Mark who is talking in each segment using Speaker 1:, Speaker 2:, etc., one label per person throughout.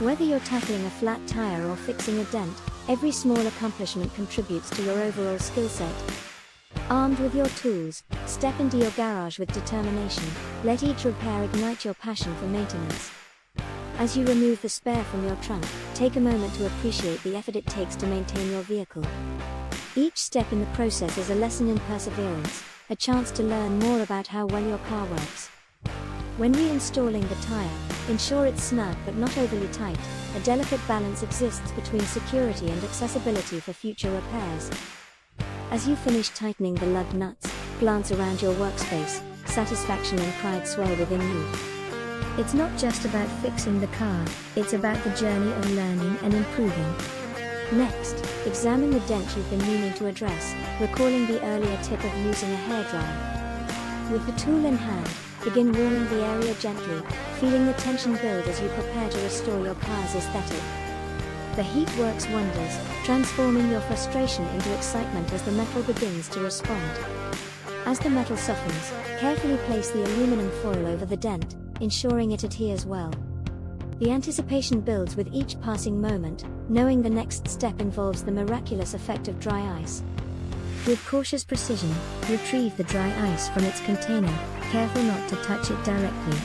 Speaker 1: Whether you're tackling a flat tire or fixing a dent, every small accomplishment contributes to your overall skill set. Armed with your tools, step into your garage with determination. Let each repair ignite your passion for maintenance. As you remove the spare from your trunk, take a moment to appreciate the effort it takes to maintain your vehicle. Each step in the process is a lesson in perseverance, a chance to learn more about how well your car works. When reinstalling the tire, ensure it's snug but not overly tight. A delicate balance exists between security and accessibility for future repairs. As you finish tightening the lug nuts, glance around your workspace. Satisfaction and pride swell within you. It's not just about fixing the car, it's about the journey of learning and improving. Next, examine the dent you've been meaning to address, recalling the earlier tip of using a hairdryer. With the tool in hand, begin warming the area gently, feeling the tension build as you prepare to restore your car's aesthetic. The heat works wonders, transforming your frustration into excitement as the metal begins to respond. As the metal softens, carefully place the aluminum foil over the dent, ensuring it adheres well. The anticipation builds with each passing moment, knowing the next step involves the miraculous effect of dry ice. With cautious precision, retrieve the dry ice from its container, careful not to touch it directly.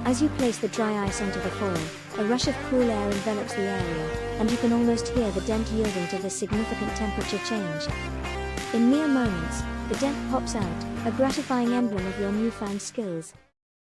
Speaker 1: As you place the dry ice onto the foil, a rush of cool air envelops the area, and you can almost hear the dent yielding to the significant temperature change. In mere moments, the dent pops out, a gratifying emblem of your newfound skills.